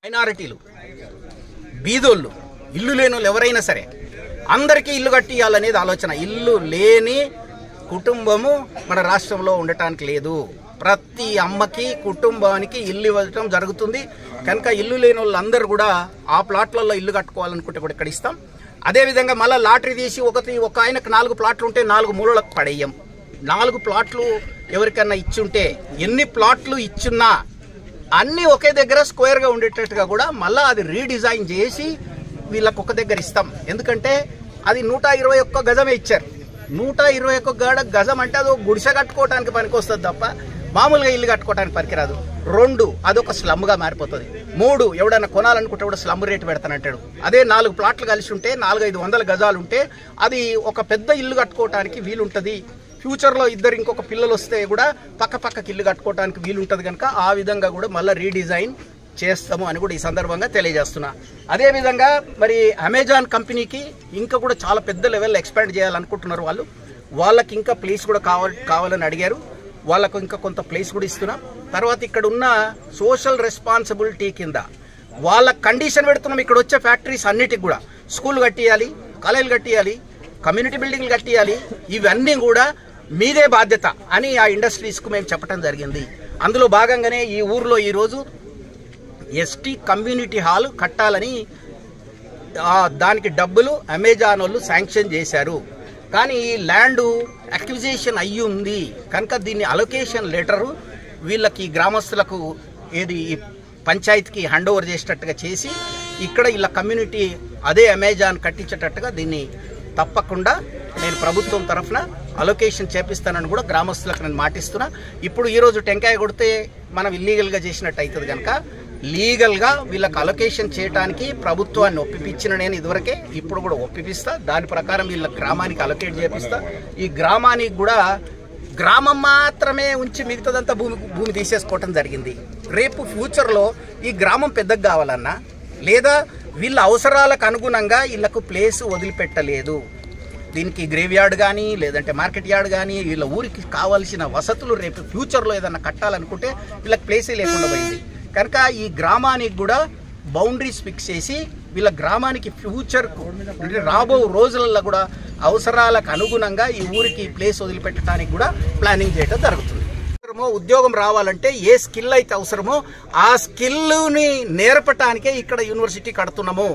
మైనారిటీలు, బీదోళ్ళు, ఇల్లు లేనోళ్ళు ఎవరైనా సరే అందరికీ ఇల్లు కట్టియాలనేది ఆలోచన. ఇల్లు లేని కుటుంబము మన రాష్ట్రంలో ఉండటానికి లేదు. ప్రతి అమ్మకి కుటుంబానికి ఇల్లు ఇవ్వడం జరుగుతుంది. కనుక ఇల్లు లేని వాళ్ళందరూ కూడా ఆ ప్లాట్లలో ఇల్లు కట్టుకోవాలనుకుంటే కూడా ఇక్కడ ఇస్తాం. అదేవిధంగా మళ్ళీ లాటరీ తీసి ఒక ఆయనకు 4 ప్లాట్లు ఉంటే 4 మూలలకు పడేయం. 4 ప్లాట్లు ఎవరికన్నా ఇచ్చుంటే ఎన్ని ప్లాట్లు ఇచ్చున్నా అన్నీ ఒకే దగ్గర స్క్వేర్గా ఉండేటట్టుగా కూడా మళ్ళీ అది రీడిజైన్ చేసి వీళ్ళకు ఒక దగ్గర ఇస్తాం. ఎందుకంటే అది 121 గజమే ఇచ్చారు. 121 గజం అంటే అది గుడిసె కట్టుకోవడానికి పనికి వస్తుంది తప్ప మామూలుగా ఇల్లు కట్టుకోవడానికి పనికిరాదు. 2 అదొక స్లమ్గా మారిపోతుంది. 3 ఎవడన్నా కొనాలనుకుంటే కూడా స్లమ్ రేటు పెడతానంటాడు. అదే 4 ప్లాట్లు కలిసి ఉంటే 400-500 గజాలు ఉంటే అది ఒక పెద్ద ఇల్లు కట్టుకోవడానికి వీలుంటుంది. ఫ్యూచర్లో ఇంకొక పిల్లలు వస్తే కూడా పక్కకి ఇల్లు కట్టుకోవడానికి వీలుంటుంది. కనుక ఆ విధంగా కూడా మళ్ళీ రీడిజైన్ చేస్తాము అని కూడా ఈ సందర్భంగా తెలియజేస్తున్నా. అదేవిధంగా మరి అమెజాన్ కంపెనీకి ఇంకా కూడా చాలా పెద్ద లెవెల్లో ఎక్స్పాండ్ చేయాలనుకుంటున్నారు. వాళ్ళకి ఇంకా ప్లేస్ కూడా కావాలని అడిగారు. వాళ్ళకు ఇంకా కొంత ప్లేస్ కూడా ఇస్తున్నాం. తర్వాత ఇక్కడ ఉన్న సోషల్ రెస్పాన్సిబిలిటీ కింద వాళ్ళ కండిషన్ పెడుతున్నాం. ఇక్కడ వచ్చే ఫ్యాక్టరీస్ అన్నిటికి కూడా స్కూల్ కట్టియాలి, కాలేజీలు కట్టియాలి, కమ్యూనిటీ బిల్డింగ్లు కట్టియాలి. ఇవన్నీ కూడా మీదే బాధ్యత అని ఆ ఇండస్ట్రీస్కు మేము చెప్పడం జరిగింది. అందులో భాగంగానే ఈ ఊర్లో ఈరోజు ఎస్టీ కమ్యూనిటీ హాల్ కట్టాలని దానికి డబ్బులు అమెజాన్ వాళ్ళు శాంక్షన్ చేశారు. కానీ ఈ ల్యాండ్ అక్విజిషన్ అయ్యి ఉంది కనుక దీన్ని అలొకేషన్ లెటరు వీళ్ళకి గ్రామస్తులకు ఈ పంచాయతీకి హ్యాండ్ ఓవర్ చేసేటట్టుగా చేసి ఇక్కడ ఇలా కమ్యూనిటీ అదే అమెజాన్ కట్టించేటట్టుగా దీన్ని తప్పకుండా నేను ప్రభుత్వం తరఫున అలొకేషన్ చేపిస్తానని కూడా గ్రామస్తులకు నేను మాటిస్తున్నా. ఇప్పుడు ఈరోజు టెంకాయ కొడితే మనం ఇల్లీగల్గా చేసినట్టు అవుతుంది. కనుక లీగల్గా వీళ్ళకి అలొకేషన్ చేయడానికి ప్రభుత్వాన్ని ఒప్పిపించిన నేను ఇదివరకే, ఇప్పుడు కూడా ఒప్పిపిస్తా. దాని ప్రకారం వీళ్ళ గ్రామానికి అలొకేట్ చేపిస్తా. ఈ గ్రామానికి కూడా గ్రామం మాత్రమే ఉంచి మిగతాదంతా భూమి తీసేసుకోవటం జరిగింది. రేపు ఫ్యూచర్లో ఈ గ్రామం పెద్దగా కావాలన్నా లేదా వీళ్ళ అవసరాలకు అనుగుణంగా వీళ్ళకు ప్లేస్ వదిలిపెట్టలేదు. దీనికి గ్రేవ్ యార్డ్ కానీ లేదంటే మార్కెట్ యార్డ్ కానీ వీళ్ళ ఊరికి కావాల్సిన వసతులు రేపు ఫ్యూచర్లో ఏదన్నా కట్టాలనుకుంటే వీళ్ళకి ప్లేసే లేకుండా పోయింది. కనుక ఈ గ్రామానికి కూడా బౌండరీస్ ఫిక్స్ చేసి వీళ్ళ గ్రామానికి ఫ్యూచర్కు రాబో రోజులలో కూడా అవసరాలకు అనుగుణంగా ఈ ఊరికి ప్లేస్ వదిలిపెట్టడానికి కూడా ప్లానింగ్ చేయడం జరుగుతుంది. ఉద్యోగం రావాలంటే ఏ స్కిల్ అయితే అవసరమో ఆ స్కిల్ని నేర్పటానికే ఇక్కడ యూనివర్సిటీ కడుతున్నాము.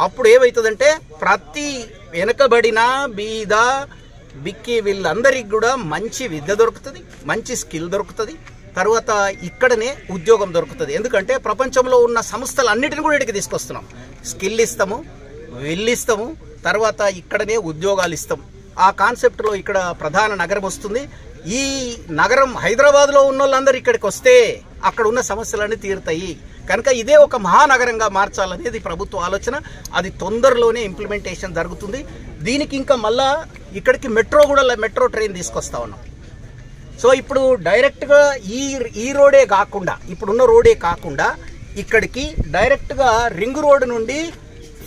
అప్పుడు ఏమవుతుందంటే ప్రతి వెనుకబడిన బీద బిక్కి వీళ్ళందరికీ కూడా మంచి విద్య దొరుకుతుంది, మంచి స్కిల్ దొరుకుతుంది. తర్వాత ఇక్కడనే ఉద్యోగం దొరుకుతుంది. ఎందుకంటే ప్రపంచంలో ఉన్న సంస్థలన్నిటిని కూడా ఇక్కడికి తీసుకొస్తున్నాం. స్కిల్ ఇస్తాము, వెళ్ళిస్తాము, తర్వాత ఇక్కడనే ఉద్యోగాలు ఇస్తాం. ఆ కాన్సెప్ట్లో ఇక్కడ ప్రధాన నగరం వస్తుంది. ఈ నగరం హైదరాబాద్లో ఉన్న వాళ్ళందరూ ఇక్కడికి వస్తే అక్కడ ఉన్న సమస్యలన్నీ తీరుతాయి. కనుక ఇదే ఒక మహానగరంగా మార్చాలనేది ప్రభుత్వ ఆలోచన. అది తొందరలోనే ఇంప్లిమెంటేషన్ జరుగుతుంది. దీనికి ఇంకా మళ్ళా ఇక్కడికి మెట్రో ట్రైన్ తీసుకొస్తా ఉన్నాం. సో ఇప్పుడు డైరెక్ట్గా ఈ రోడే కాకుండా ఇప్పుడున్న రోడే కాకుండా ఇక్కడికి డైరెక్ట్గా రింగ్ రోడ్ నుండి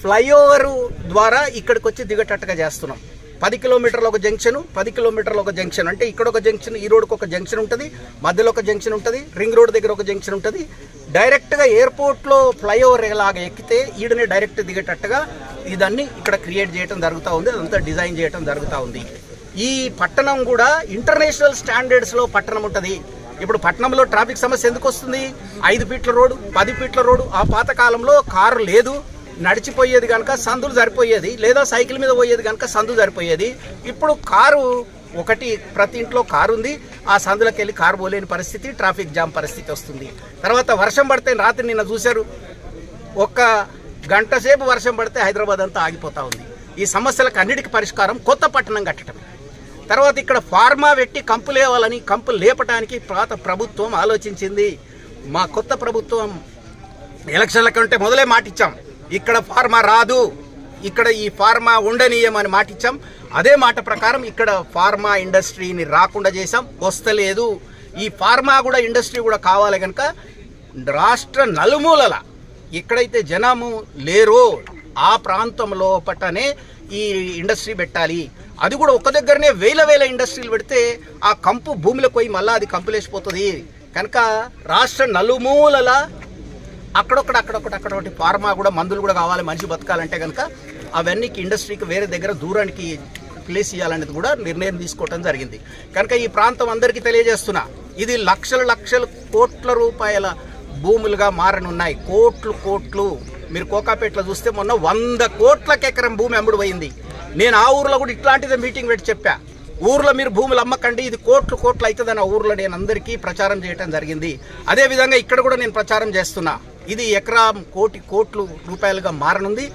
ఫ్లైఓవర్ ద్వారా ఇక్కడికి వచ్చి దిగేటట్టుగా చేస్తున్నాం. 10 కిలోమీటర్ల ఒక జంక్షన్, 10 కిలోమీటర్ల ఒక జంక్షన్ అంటే ఇక్కడ ఒక జంక్షన్, ఈ రోడ్కి ఒక జంక్షన్ ఉంటుంది, మధ్యలో ఒక జంక్షన్ ఉంటుంది, రింగ్ రోడ్ దగ్గర ఒక జంక్షన్ ఉంటుంది. డైరెక్ట్గా ఎయిర్పోర్ట్లో ఫ్లైఓవర్ ఎలాగా ఎక్కితే ఈడనే డైరెక్ట్ దిగేటట్టుగా ఇదన్నీ ఇక్కడ క్రియేట్ చేయడం జరుగుతూ ఉంది. అదంతా డిజైన్ చేయడం జరుగుతూ ఉంది. ఈ పట్టణం కూడా ఇంటర్నేషనల్ స్టాండర్డ్స్లో పట్టణం ఉంటుంది. ఇప్పుడు పట్టణంలో ట్రాఫిక్ సమస్య ఎందుకు వస్తుంది? 5 ఫీట్ల రోడ్డు, 10 ఫీట్ల రోడ్డు. ఆ పాత కాలంలో కారు లేదు, నడిచిపోయేది కనుక సందులు సరిపోయేది, లేదా సైకిల్ మీద పోయేది కనుక సందు సరిపోయేది. ఇప్పుడు కారు ఒకటి, ప్రతి ఇంట్లో కారు ఉంది. ఆ సందులకు వెళ్ళి కారు పోలేని పరిస్థితి, ట్రాఫిక్ జామ్ పరిస్థితి వస్తుంది. తర్వాత వర్షం పడితే, రాత్రి నిన్న చూశారు, 1 గంట సేపు వర్షం పడితే హైదరాబాద్ అంతా ఆగిపోతూ ఉంది. ఈ సమస్యలకు అన్నిటికీ పరిష్కారం కొత్త పట్టణం కట్టడం. తర్వాత ఇక్కడ ఫార్మా పెట్టి కంపు లేవాలని, కంపు లేపటానికి పాత ప్రభుత్వం ఆలోచించింది. మా కొత్త ప్రభుత్వం ఎలక్షన్ల కంటే మొదలే మాటిచ్చాం, ఇక్కడ ఫార్మా రాదు, ఇక్కడ ఈ ఫార్మా ఉండనీయమని మాటిచ్చాం. అదే మాట ప్రకారం ఇక్కడ ఫార్మా ఇండస్ట్రీని రాకుండా చేశాం. వస్తలేదు. ఈ ఫార్మా కూడా ఇండస్ట్రీ కూడా కావాలి కనుక రాష్ట్ర నలుమూలల ఎక్కడైతే జనము లేరో ఆ ప్రాంతంలో పట్టనే ఈ ఇండస్ట్రీ పెట్టాలి. అది కూడా ఒక దగ్గరనే వేల ఇండస్ట్రీలు పెడితే ఆ కంపు భూమిలోకి పోయి మళ్ళీ అది కంపులేసిపోతుంది. కనుక రాష్ట్ర నలుమూలల అక్కడొకటి ఫార్మా కూడా మందులు కూడా కావాలి మనిషి బతకాలంటే కనుక అవన్నీ ఇండస్ట్రీకి వేరే దగ్గర దూరానికి ప్లేస్ ఇవ్వాలనేది కూడా నిర్ణయం తీసుకోవడం జరిగింది. కనుక ఈ ప్రాంతం అందరికీ తెలియజేస్తున్నా, ఇది లక్షల కోట్ల రూపాయల భూములుగా మారనున్నాయి. కోట్లు మీరు కోకాపేటలో చూస్తే మొన్న 100 కోట్లకి ఎకరం భూమి అమ్ముడు పోయింది. నేను ఆ ఊర్లో కూడా ఇట్లాంటిదే మీటింగ్ పెట్టి చెప్పా, ఊర్లో మీరు భూములు అమ్మకండి, ఇది కోట్లు అవుతుందని ఆ ఊర్లో నేను అందరికీ ప్రచారం చేయడం జరిగింది. అదేవిధంగా ఇక్కడ కూడా నేను ప్రచారం చేస్తున్నా, ఇది ఎకరం కోట్ల రూపాయలుగా మారనుంది.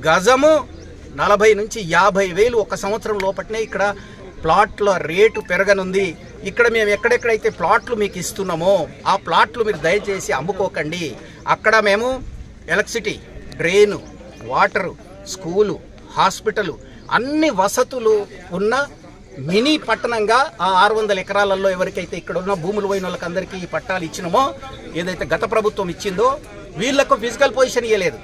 గజము 40 నుంచి 50 వేలు ఒక సంవత్సరం లోపట్నే ఇక్కడ ప్లాట్ల రేటు పెరగనుంది. ఇక్కడ మేము ఎక్కడెక్కడైతే ప్లాట్లు మీకు ఇస్తున్నామో ఆ ప్లాట్లు మీరు దయచేసి అమ్ముకోకండి. అక్కడ మేము electricity, drain, water, school, hospital అన్ని వసతులు ఉన్న మినీ పట్టణంగా ఆ 600 ఎకరాలలో ఎవరికైతే ఇక్కడ ఉన్న భూములు పోయిన వాళ్ళకి అందరికీ ఈ పట్టాలు ఇచ్చినామో, ఏదైతే గత ప్రభుత్వం ఇచ్చిందో, వీళ్లకు ఫిజికల్ పొజిషన్ ఇవ్వలేదు,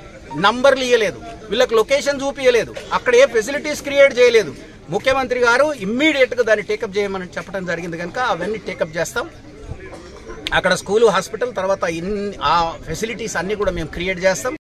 నంబర్లు ఇవ్వలేదు, వీళ్ళకి లొకేషన్ చూపించలేదు, అక్కడ ఏ ఫెసిలిటీస్ క్రియేట్ చేయలేదు. ముఖ్యమంత్రి గారు ఇమ్మీడియట్గా దాన్ని టేకప్ చేయమని చెప్పడం జరిగింది. కనుక అవన్నీ టేకప్ చేస్తాం. అక్కడ స్కూలు, హాస్పిటల్, తర్వాత ఆ ఫెసిలిటీస్ అన్నీ కూడా మేము క్రియేట్ చేస్తాం.